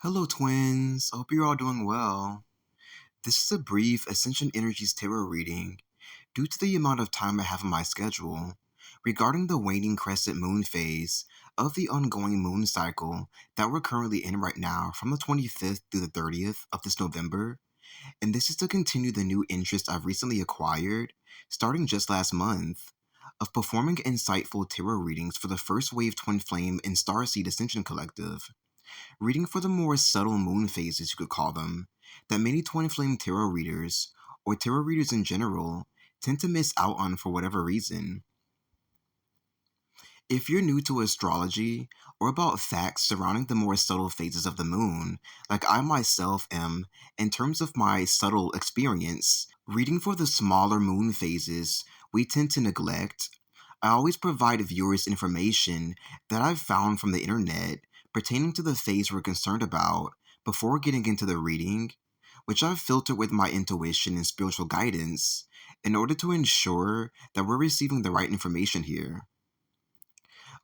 Hello, twins. I hope you're all doing well. This is a brief Ascension Energies tarot reading due to the amount of time I have on my schedule regarding the Waning Crescent Moon Phase of the ongoing moon cycle that we're currently in right now from the 25th through the 30th of this November. And this is to continue the new interest I've recently acquired, starting just last month, of performing insightful tarot readings for the First Wave Twin Flame and Starseed Ascension Collective. Reading for the more subtle moon phases, you could call them, that many twin flame tarot readers, or tarot readers in general, tend to miss out on for whatever reason. If you're new to astrology, or about facts surrounding the more subtle phases of the moon, like I myself am, in terms of my subtle experience, reading for the smaller moon phases we tend to neglect. I always provide viewers information that I've found from the internet pertaining to the phase we're concerned about before getting into the reading, which I've filtered with my intuition and spiritual guidance in order to ensure that we're receiving the right information here.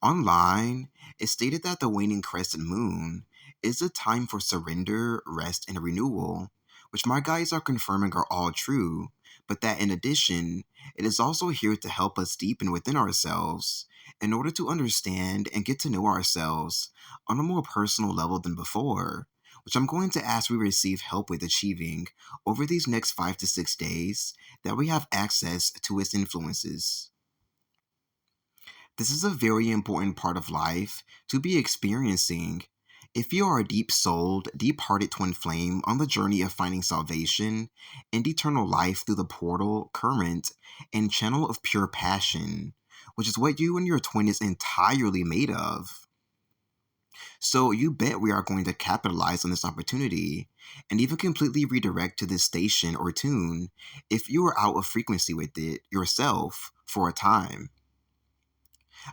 Online, it's stated that the waning crescent moon is a time for surrender, rest, and renewal, which my guides are confirming are all true, but that in addition, it is also here to help us deepen within ourselves in order to understand and get to know ourselves on a more personal level than before, which I'm going to ask we receive help with achieving over these next 5 to 6 days that we have access to its influences. This is a very important part of life to be experiencing. If you are a deep souled, deep hearted twin flame on the journey of finding salvation and eternal life through the portal, current, and channel of pure passion, which is what you and your twin is entirely made of. So you bet we are going to capitalize on this opportunity and even completely redirect to this station or tune if you are out of frequency with it yourself for a time.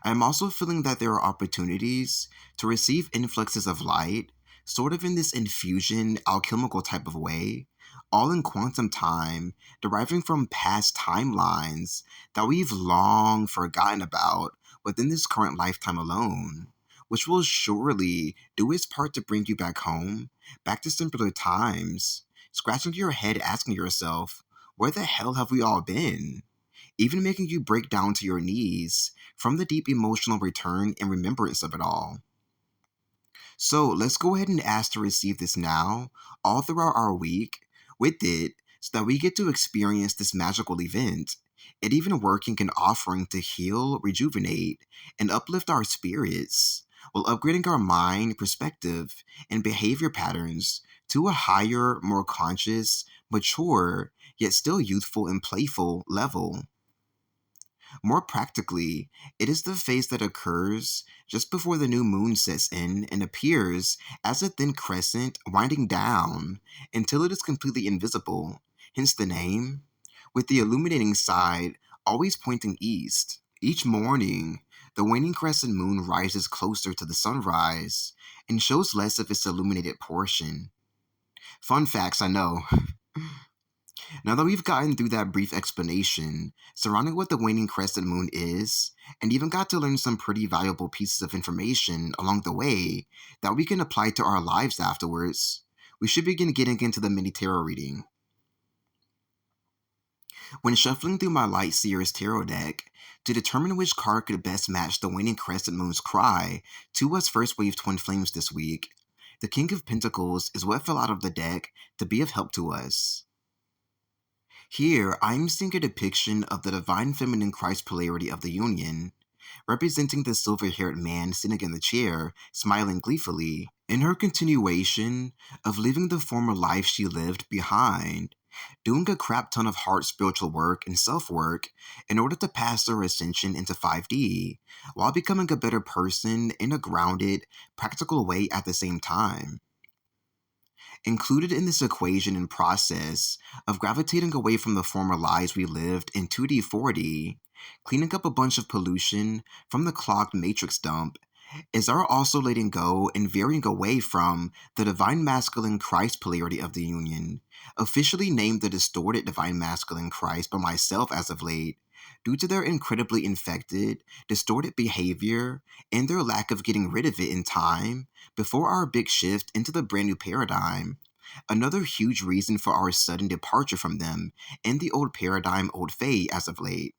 I am also feeling that there are opportunities to receive influxes of light, sort of in this infusion, alchemical type of way, all in quantum time, deriving from past timelines that we've long forgotten about within this current lifetime alone, which will surely do its part to bring you back home, back to simpler times, scratching your head asking yourself, where the hell have we all been? Even making you break down to your knees from the deep emotional return and remembrance of it all. So let's go ahead and ask to receive this now, all throughout our week, with it, so that we get to experience this magical event, and even working and offering to heal, rejuvenate, and uplift our spirits, while upgrading our mind, perspective, and behavior patterns to a higher, more conscious, mature, yet still youthful and playful level. More practically, it is the phase that occurs just before the new moon sets in and appears as a thin crescent winding down until it is completely invisible, hence the name, with the illuminating side always pointing east. Each morning, the waning crescent moon rises closer to the sunrise and shows less of its illuminated portion. Fun facts, I know. Now that we've gotten through that brief explanation surrounding what the waning crescent moon is, and even got to learn some pretty valuable pieces of information along the way that we can apply to our lives afterwards, we should begin getting into the mini tarot reading. When shuffling through my Light Seer's tarot deck to determine which card could best match the waning crescent moon's cry to us first wave twin flames this week, the King of Pentacles is what fell out of the deck to be of help to us. Here, I'm seeing a depiction of the divine feminine Christ polarity of the union, representing the silver-haired man sitting in the chair, smiling gleefully, in her continuation of living the former life she lived behind, doing a crap ton of hard spiritual work and self-work in order to pass her ascension into 5D, while becoming a better person in a grounded, practical way at the same time. Included in this equation and process of gravitating away from the former lives we lived in 2D, 4D, cleaning up a bunch of pollution from the clogged matrix dump, is our also letting go and veering away from the divine masculine Christ polarity of the union, officially named the distorted divine masculine Christ by myself as of late, due to their incredibly infected, distorted behavior and their lack of getting rid of it in time before our big shift into the brand new paradigm. Another huge reason for our sudden departure from them and the old paradigm, old fate as of late.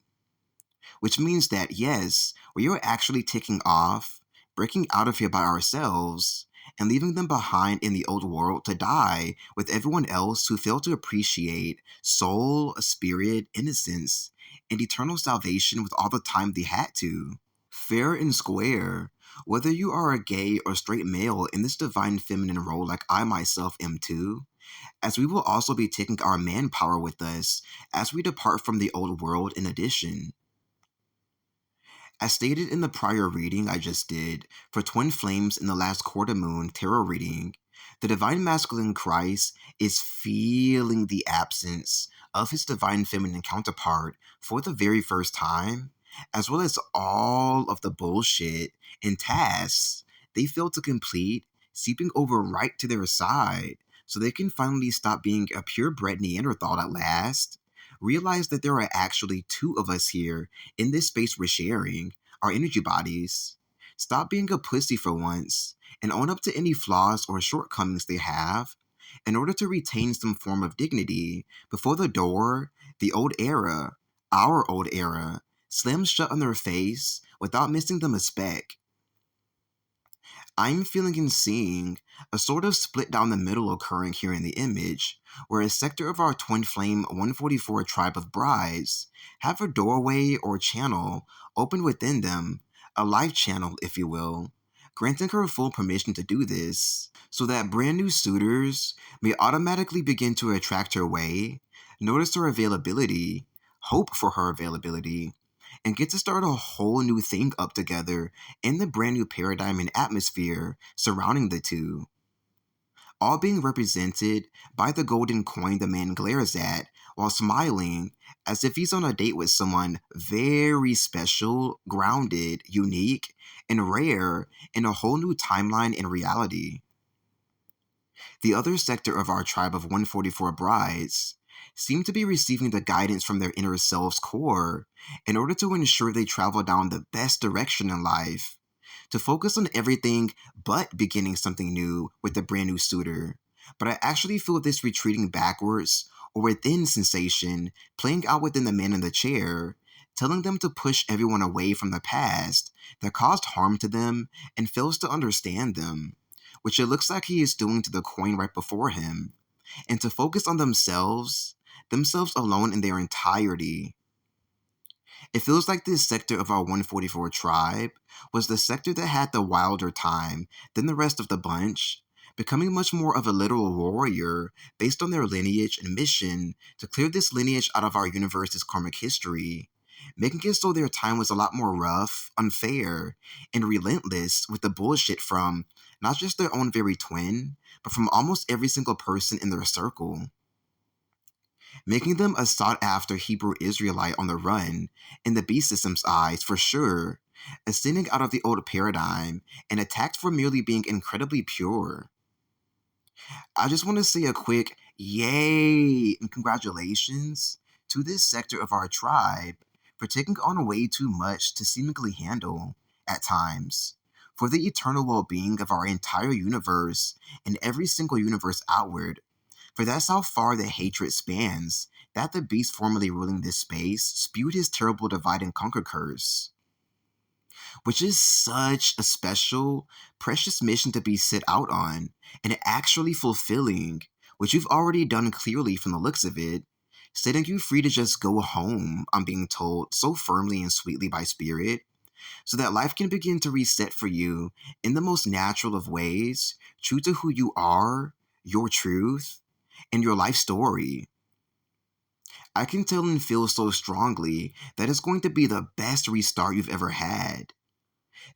Which means that, yes, we are actually taking off, breaking out of here by ourselves, and leaving them behind in the old world to die with everyone else who failed to appreciate soul, spirit, innocence, and eternal salvation with all the time they had to. Fair and square, whether you are a gay or straight male in this divine feminine role like I myself am too, as we will also be taking our manpower with us as we depart from the old world in addition. As stated in the prior reading I just did for Twin Flames in the last quarter moon tarot reading, the divine masculine Christ is feeling the absence of his divine feminine counterpart for the very first time, as well as all of the bullshit and tasks they failed to complete seeping over right to their side so they can finally stop being a purebred Neanderthal at last. Realize that there are actually two of us here in this space we're sharing, our energy bodies. Stop being a pussy for once and own up to any flaws or shortcomings they have in order to retain some form of dignity before the door, the old era, our old era, slams shut on their face without missing them a speck. I'm feeling and seeing a sort of split down the middle occurring here in the image, where a sector of our twin flame 144 tribe of brides have a doorway or channel open within them, a life channel, if you will, granting her full permission to do this, so that brand new suitors may automatically begin to attract her way, notice her availability, hope for her availability, and get to start a whole new thing up together in the brand new paradigm and atmosphere surrounding the two. All being represented by the golden coin the man glares at while smiling as if he's on a date with someone very special, grounded, unique, and rare in a whole new timeline and reality. The other sector of our tribe of 144 brides seem to be receiving the guidance from their inner self's core in order to ensure they travel down the best direction in life, to focus on everything but beginning something new with a brand new suitor. But I actually feel this retreating backwards or within sensation playing out within the man in the chair, telling them to push everyone away from the past that caused harm to them and fails to understand them, which it looks like he is doing to the coin right before him, and to focus on themselves alone in their entirety. It feels like this sector of our 144 tribe was the sector that had the wilder time than the rest of the bunch, becoming much more of a literal warrior based on their lineage and mission to clear this lineage out of our universe's karmic history, making it so their time was a lot more rough, unfair, and relentless with the bullshit from not just their own very twin, but from almost every single person in their circle, making them a sought-after Hebrew Israelite on the run, in the beast system's eyes for sure, ascending out of the old paradigm and attacked for merely being incredibly pure. I just want to say a quick yay and congratulations to this sector of our tribe for taking on way too much to seemingly handle, at times, for the eternal well-being of our entire universe and every single universe outward. For that's how far the hatred spans that the beast formerly ruling this space spewed his terrible divide and conquer curse, which is such a special, precious mission to be set out on, and actually fulfilling, which you've already done clearly from the looks of it, setting you free to just go home, I'm being told so firmly and sweetly by Spirit, so that life can begin to reset for you in the most natural of ways, true to who you are, your truth, and your life story. I can tell and feel so strongly that it's going to be the best restart you've ever had.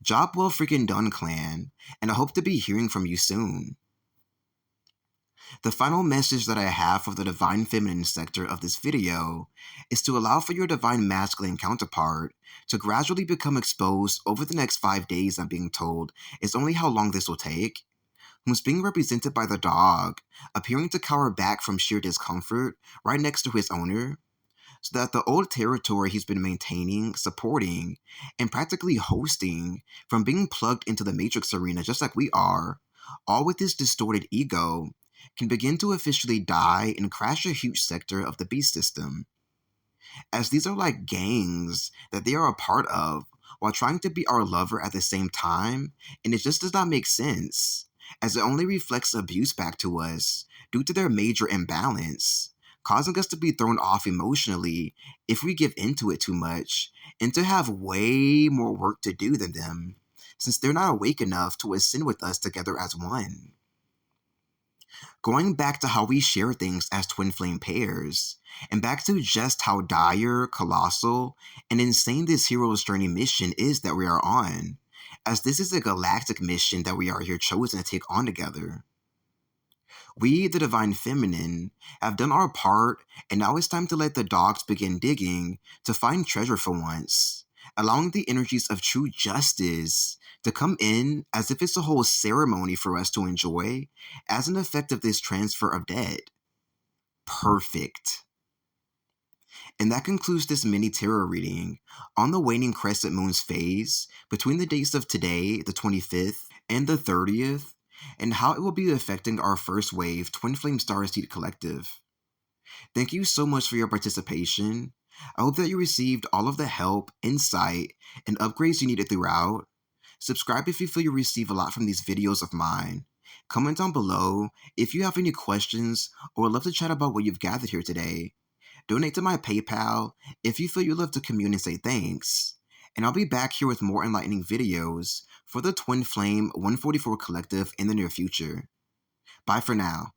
Job well freaking done, clan, and I hope to be hearing from you soon. The final message that I have for the divine feminine sector of this video is to allow for your divine masculine counterpart to gradually become exposed over the next 5 days. I'm being told is only how long this will take, who's being represented by the dog, appearing to cower back from sheer discomfort right next to his owner, so that the old territory he's been maintaining, supporting, and practically hosting from being plugged into the Matrix arena just like we are, all with his distorted ego, can begin to officially die and crash a huge sector of the beast system. As these are like gangs that they are a part of while trying to be our lover at the same time, and it just does not make sense, as it only reflects abuse back to us due to their major imbalance, causing us to be thrown off emotionally if we give into it too much, and to have way more work to do than them, since they're not awake enough to ascend with us together as one. Going back to how we share things as twin flame pairs, and back to just how dire, colossal, and insane this hero's journey mission is that we are on, as this is a galactic mission that we are here chosen to take on together. We, the Divine Feminine, have done our part, and now it's time to let the dogs begin digging to find treasure for once, allowing the energies of true justice to come in as if it's a whole ceremony for us to enjoy as an effect of this transfer of debt. Perfect. And that concludes this mini tarot reading on the Waning Crescent Moon's phase between the dates of today, the 25th, and the 30th, and how it will be affecting our first wave Twin Flame Starseed Collective. Thank you so much for your participation. I hope that you received all of the help, insight, and upgrades you needed throughout. Subscribe if you feel you receive a lot from these videos of mine. Comment down below if you have any questions or would love to chat about what you've gathered here today. Donate to my PayPal if you feel you'd love to commune and say thanks. And I'll be back here with more enlightening videos for the Twin Flame 144 Collective in the near future. Bye for now.